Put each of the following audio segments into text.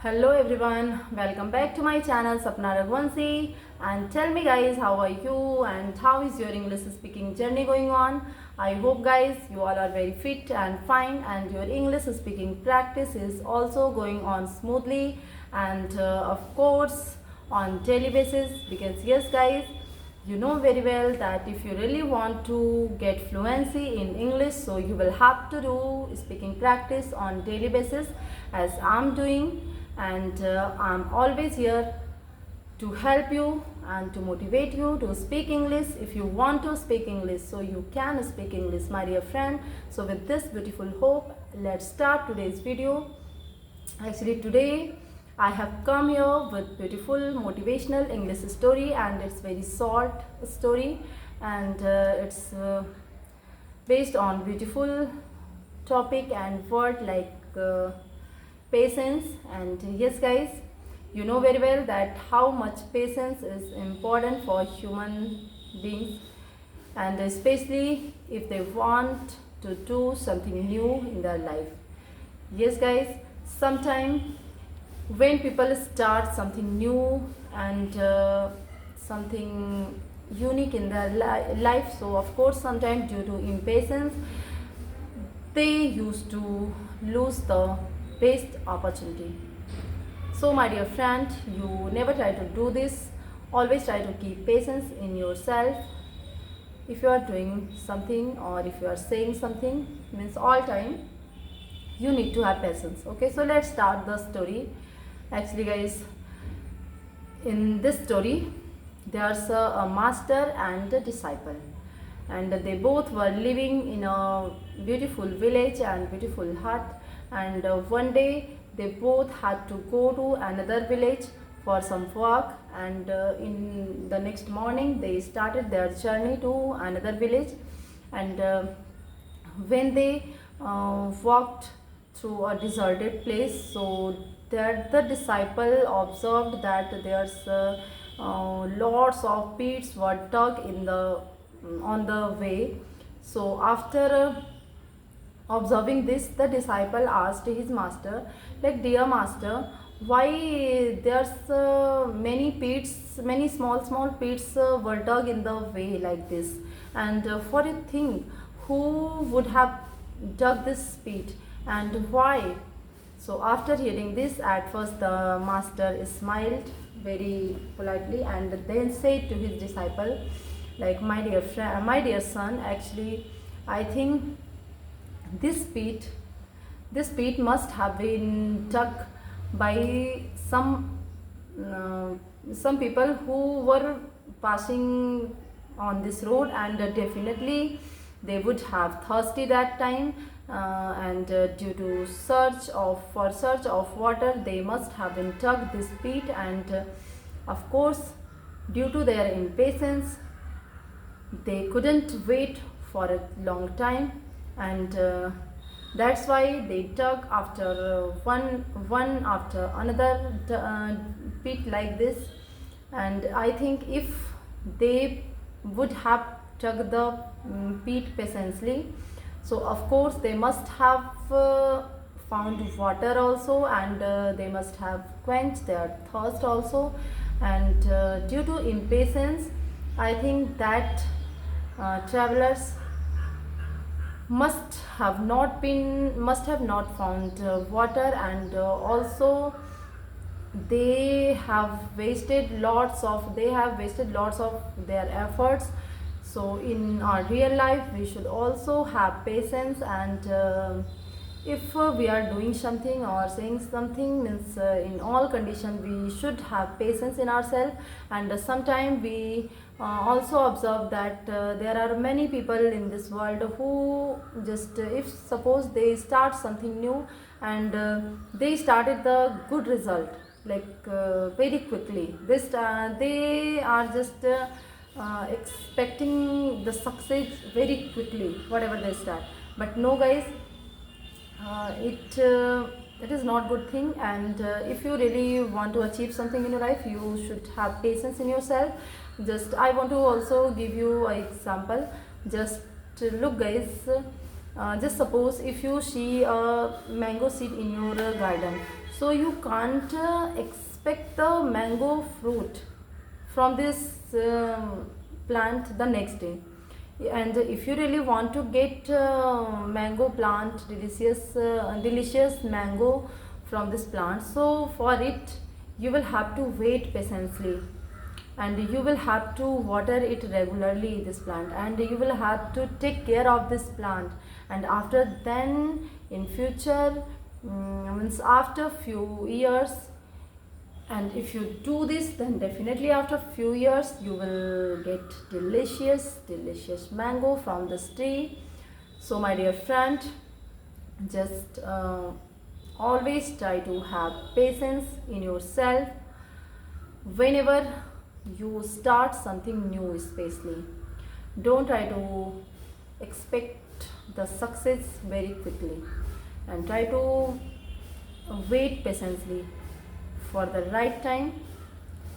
Hello everyone, welcome back to my channel Sapna Raghuvanshi, and tell me guys, how are you and how is your English speaking journey going on? I hope guys you all are very fit and fine and your English speaking practice is also going on smoothly and of course on daily basis, because yes guys, you know very well that if you really want to get fluency in English, so you will have to do speaking practice on daily basis as I'm doing, and I'm always here to help you and to motivate you to speak English. If you want to speak English, so you can speak English, my dear friend. So with this beautiful hope, let's start today's video. Actually today I have come here with beautiful motivational English story, and it's very short story, and it's based on beautiful topic and word like patience. And yes guys, you know very well that how much patience is important for human beings, and especially if they want to do something new in their life. Yes guys, sometimes when people start something new and something unique in their life, so of course sometimes due to impatience they used to lose the best opportunity. So my dear friend, you never try to do this. Always try to keep patience in yourself. If you are doing something or if you are saying something, means all time you need to have patience. Okay, so let's start the story. Actually guys, in this story there's a master and a disciple, and they both were living in a beautiful village and beautiful hut, and one day they both had to go to another village for some work, and in the next morning they started their journey to another village, and when they walked through a deserted place, so that the disciple observed that there's lots of pits were dug in the on the way. So after observing this, the disciple asked his master, like, dear master, why there's many pits, many small pits were dug in the way like this, and what do you think, who would have dug this pit and why? So after hearing this, at first the master smiled very politely and then said to his disciple, like, my dear friend, my dear son, actually I think this pit must have been dug by some people who were passing on this road, and definitely they would have thirsty that time, and due to search of water they must have been dug this pit, and of course due to their impatience they couldn't wait for a long time, and that's why they dug after one after another pit like this. And I think if they would have dug the pit patiently, so of course they must have found water also, and they must have quenched their thirst also, and due to impatience I think that travelers must have not found water, and also they have wasted lots of their efforts. So in our real life we should also have patience, and if we are doing something or saying something, means in all conditions we should have patience in ourselves. And sometimes we also observe that there are many people in this world who just if suppose they start something new, and they started the good result like very quickly, this they are just expecting the success very quickly whatever they start. But no guys, it is not good thing, and if you really want to achieve something in your life, you should have patience in yourself. Just I want to also give you an example. Just look guys, Just suppose if you see a mango seed in your garden, so you can't expect the mango fruit from this plant the next day. And if you really want to get mango plant, delicious mango from this plant, so for it you will have to wait patiently, and you will have to water it regularly, this plant, and you will have to take care of this plant. And after then, in future, means after few years, and if you do this, then definitely after few years you will get delicious mango from this tree. So my dear friend, just always try to have patience in yourself whenever you start something new. Especially don't try to expect the success very quickly, and try to wait patiently for the right time.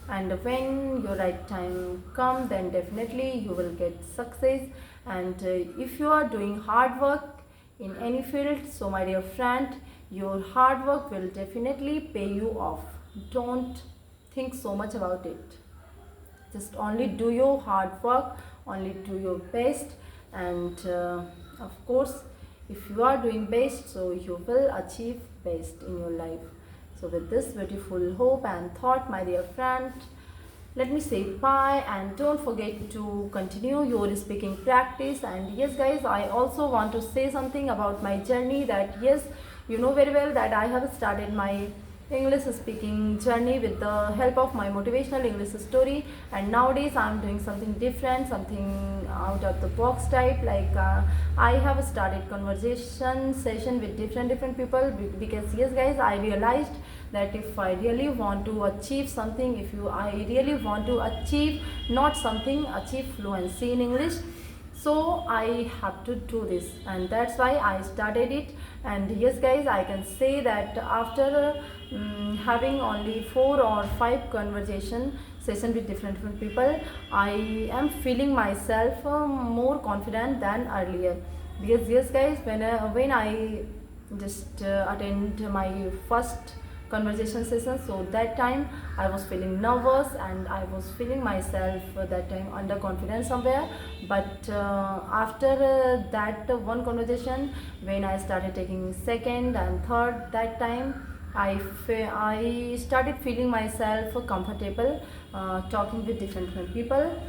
And when your right time come, then definitely you will get success. And if you are doing hard work in any field, so my dear friend, your hard work will definitely pay you off. Don't think so much about it. Just only do your hard work, only do your best. And of course, if you are doing best, so you will achieve best in your life. So with this beautiful hope and thought, my dear friend, let me say bye, and don't forget to continue your speaking practice. And yes guys, I also want to say something about my journey, that yes, you know very well that I have started my English speaking journey with the help of my motivational English story. And nowadays I am doing something different, something out of the box type, like I have started conversation session with different people, because yes guys, I realized that if I really want to achieve something, I really want to achieve not something, achieve fluency in English, so I have to do this, and that's why I started it. And yes guys, I can say that after having only 4 or 5 conversation session with different people, I am feeling myself more confident than earlier. Because yes guys, when I just attend my first conversation session, so that time I was feeling nervous, and I was feeling myself that time underconfident somewhere. But after that one conversation, when I started taking second and third, that time I started feeling myself comfortable talking with different people.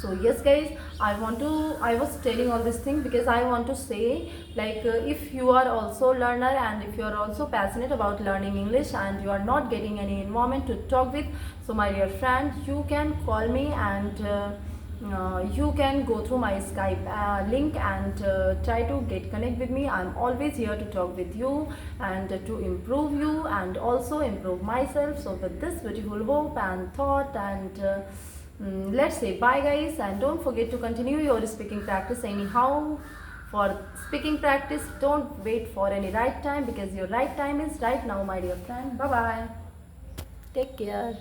So yes guys, I was telling all this thing because I want to say, like if you are also learner, and if you are also passionate about learning English, and you are not getting any environment to talk with, so my dear friend, you can call me, and you can go through my Skype link, and try to get connect with me. I'm always here to talk with you, and to improve you, and also improve myself. So with this beautiful hope and thought, and let's say bye guys, and don't forget to continue your speaking practice anyhow. For speaking practice, don't wait for any right time, because your right time is right now, my dear friend. Bye bye, take care.